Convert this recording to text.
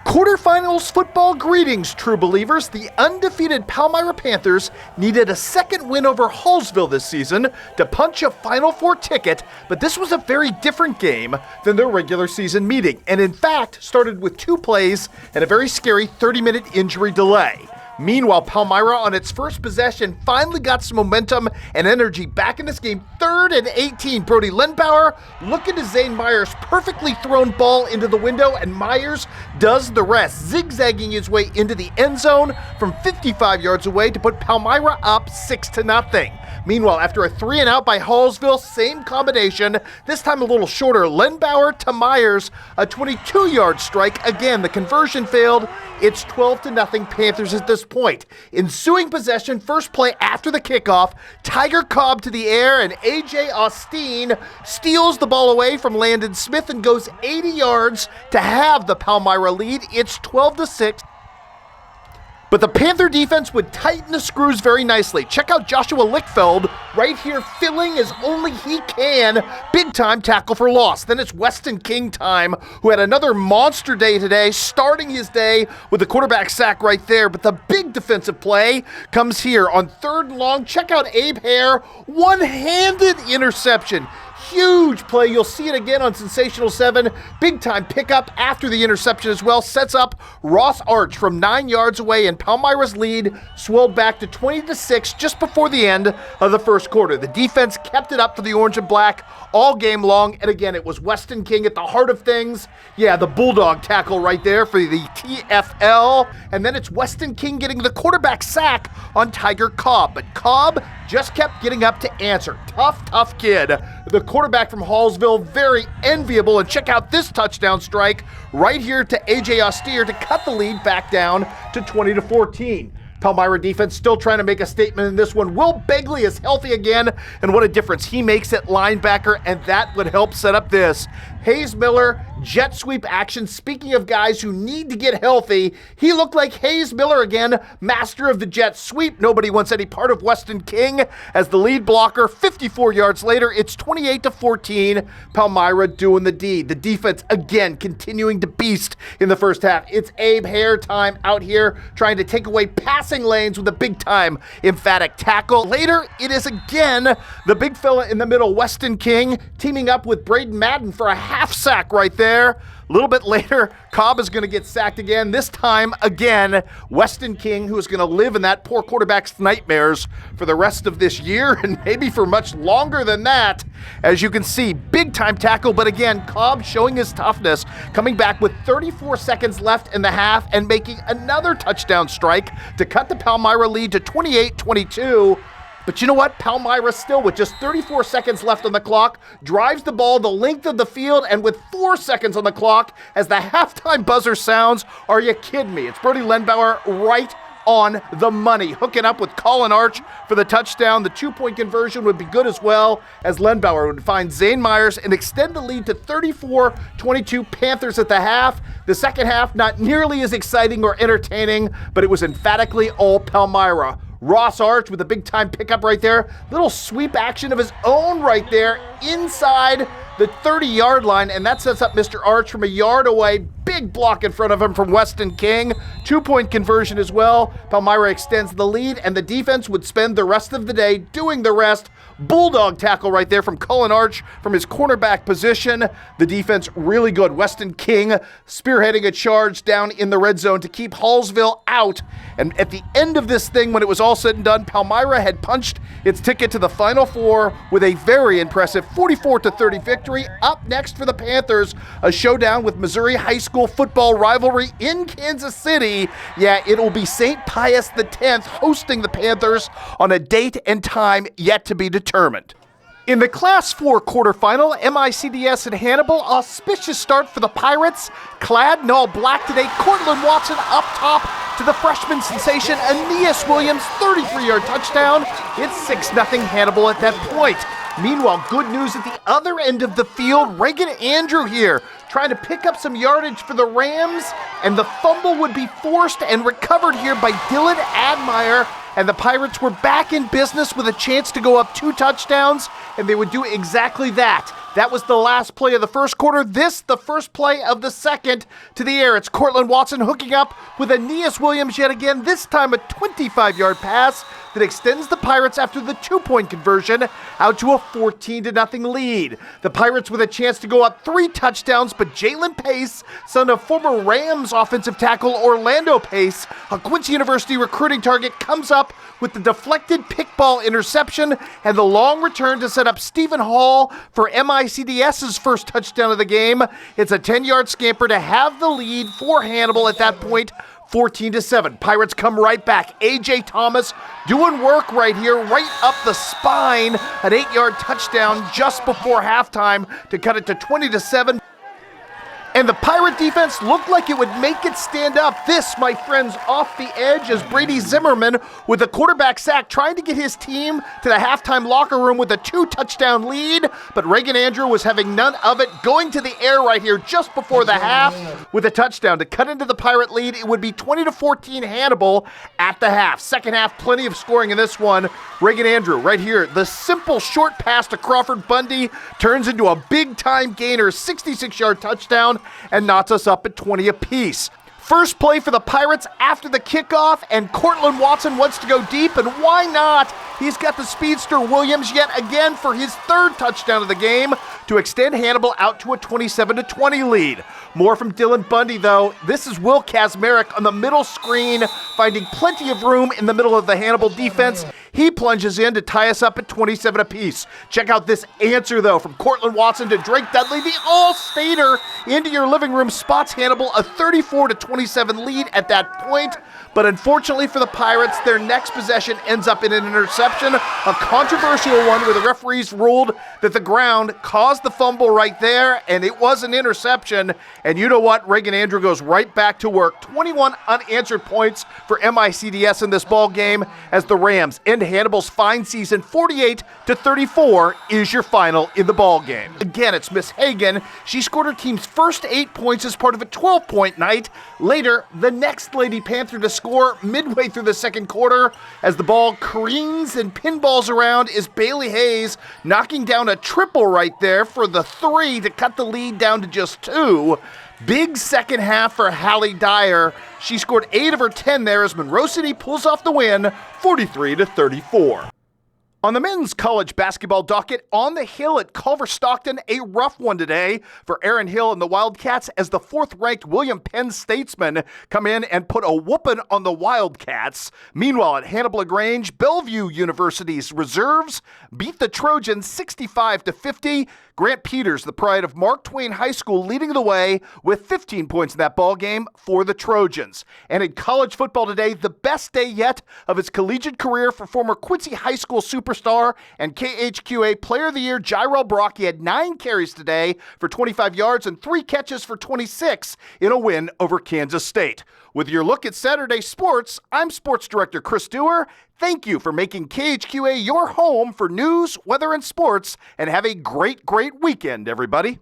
Quarterfinals football greetings, true believers. The undefeated Palmyra Panthers needed a second win over Hallsville this season to punch a Final Four ticket, but this was a very different game than their regular season meeting, and in fact started with 2 plays and a very scary 30-minute injury delay. Meanwhile, Palmyra on its first possession finally got some momentum and energy back in this game. 3rd and 18. Brody Lindbauer looking to Zane Myers' perfectly thrown ball into the window, and Myers does the rest, zigzagging his way into the end zone from 55 yards away to put Palmyra up 6-0. Meanwhile, after a 3-and-out by Hallsville, same combination, this time a little shorter, Lindbauer to Myers, a 22-yard strike. Again, the conversion failed. It's 12-0 Panthers at this point. Ensuing possession, first play after the kickoff, Tiger Cobb to the air, and A.J. Austin steals the ball away from Landon Smith and goes 80 yards to have the Palmyra lead. It's 12-6. But the Panther defense would tighten the screws very nicely. Check out Joshua Lickfeld right here, filling as only he can. Big time tackle for loss. Then it's Weston King time, who had another monster day today, starting his day with the quarterback sack right there. But the big defensive play comes here on 3rd and long. Check out Abe Hare, one-handed interception. Huge play. You'll see it again on Sensational 7. Big time pickup after the interception as well. Sets up Ross Arch from 9 yards away, and Palmyra's lead swelled back to 20-6 just before the end of the first quarter. The defense kept it up for the orange and black all game long, and again, it was Weston King at the heart of things. Yeah, the Bulldog tackle right there for the TFL, and then it's Weston King getting the quarterback sack on Tiger Cobb, but Cobb just kept getting up to answer. Tough kid. The quarterback from Hallsville, very enviable, and check out this touchdown strike right here to A.J. Austin to cut the lead back down to 20-14. Palmyra defense still trying to make a statement in this one. Will Begley is healthy again, and what a difference he makes at linebacker, and that would help set up this. Hayes Miller, jet sweep action. Speaking of guys who need to get healthy, he looked like Hayes Miller again, master of the jet sweep. Nobody wants any part of Weston King as the lead blocker. 54 yards later, it's 28-14. Palmyra doing the deed. The defense again continuing to beast in the first half. It's Abe Hare time out here trying to take away passing lanes with a big time emphatic tackle. Later, it is again the big fella in the middle, Weston King, teaming up with Braden Madden for a half sack right there. A little bit later, Cobb is going to get sacked again. This time, again, Weston King, who is going to live in that poor quarterback's nightmares for the rest of this year and maybe for much longer than that. As you can see, big time tackle, but again, Cobb showing his toughness, coming back with 34 seconds left in the half and making another touchdown strike to cut the Palmyra lead to 28-22. But you know what? Palmyra still, with just 34 seconds left on the clock, drives the ball the length of the field, and with 4 seconds on the clock, as the halftime buzzer sounds, are you kidding me? It's Brody Lindbauer right on the money, hooking up with Colin Arch for the touchdown. The 2-point conversion would be good as well, as Lindbauer would find Zane Myers and extend the lead to 34-22 Panthers at the half. The second half, not nearly as exciting or entertaining, but it was emphatically all Palmyra. Ross Arch with a big-time pickup right there. Little sweep action of his own right there inside the 30-yard line, and that sets up Mr. Arch from a yard away. Big block in front of him from Weston King. 2-point conversion as well. Palmyra extends the lead, and the defense would spend the rest of the day doing the rest. Bulldog tackle right there from Colin Arch from his cornerback position. The defense really good. Weston King spearheading a charge down in the red zone to keep Hallsville out. And at the end of this thing, when it was all said and done, Palmyra had punched its ticket to the Final Four with a very impressive 44-30 victory. Up next for the Panthers, a showdown with Missouri high school football rivalry in Kansas City. Yeah, it'll be St. Pius X hosting the Panthers on a date and time yet to be determined. In the Class 4 quarterfinal, MICDS and Hannibal, auspicious start for the Pirates. Clad in all black today, Cortland Watson up top to the freshman sensation Aeneas Williams, 33-yard touchdown. It's 6-0 Hannibal at that point. Meanwhile, good news at the other end of the field. Reagan Andrew here, trying to pick up some yardage for the Rams, and the fumble would be forced and recovered here by Dylan Admire, and the Pirates were back in business with a chance to go up 2 touchdowns, and they would do exactly that. That was the last play of the first quarter. This, the first play of the second. To the air, it's Cortland Watson hooking up with Aeneas Williams yet again, this time a 25-yard pass that extends the Pirates after the 2-point conversion out to a 14-0 lead. The Pirates with a chance to go up 3 touchdowns, but Jalen Pace, son of former Rams offensive tackle Orlando Pace, a Quincy University recruiting target, comes up with the deflected pickball interception and the long return to set up Stephen Hall for MICDS's first touchdown of the game. It's a 10-yard scamper to have the lead for Hannibal at that point, 14-7. Pirates come right back. A.J. Thomas doing work right here, right up the spine. An 8-yard touchdown just before halftime to cut it to 20-7. And the Pirate defense looked like it would make it stand up. This, my friends, off the edge as Brady Zimmerman with a quarterback sack trying to get his team to the halftime locker room with a 2-touchdown lead. But Reagan Andrew was having none of it, going to the air right here just before the half with a touchdown to cut into the Pirate lead. It would be 20-14 Hannibal at the half. Second half, plenty of scoring in this one. Reagan Andrew right here. The simple short pass to Crawford Bundy turns into a big-time gainer, 66-yard touchdown, and knots us up at 20 apiece. First play for the Pirates after the kickoff, and Cortland Watson wants to go deep, and why not? He's got the speedster Williams yet again for his 3rd touchdown of the game to extend Hannibal out to a 27-20 lead. More from Dylan Bundy, though. This is Will Kazmarek on the middle screen, finding plenty of room in the middle of the Hannibal defense. He plunges in to tie us up at 27 apiece. Check out this answer, though, from Cortland Watson to Drake Dudley. The All-Stater into your living room spots Hannibal a 34-27 lead at that point. But unfortunately for the Pirates, their next possession ends up in an interception, a controversial one where the referees ruled that the ground caused the fumble right there, and it was an interception. And you know what? Reagan Andrew goes right back to work. 21 unanswered points for MICDS in this ball game as the Rams end Hannibal's fine season 48-34 is your final in the ball game. Again, it's Miss Hagan. She scored her team's first 8 points as part of a 12-point night. Later, the next Lady Panther to score midway through the second quarter as the ball careens and pinballs around is Bailey Hayes, knocking down a triple right there for the 3 to cut the lead down to just 2. Big second half for Hallie Dyer. She scored 8 of her 10 there as Monroe City pulls off the win, 43-34. On the men's college basketball docket, on the hill at Culver Stockton, a rough one today for Aaron Hill and the Wildcats as the 4th-ranked William Penn Statesmen come in and put a whooping on the Wildcats. Meanwhile, at Hannibal LaGrange, Bellevue University's reserves beat the Trojans 65-50. Grant Peters, the pride of Mark Twain High School, leading the way with 15 points in that ball game for the Trojans. And in college football today, the best day yet of his collegiate career for former Quincy High School superstar and KHQA Player of the Year Jyrel Brock. He had 9 carries today for 25 yards and 3 catches for 26 in a win over Kansas State. With your look at Saturday sports, I'm Sports Director Chris Dewar. Thank you for making KHQA your home for news, weather, and sports, and have a great, great weekend, everybody.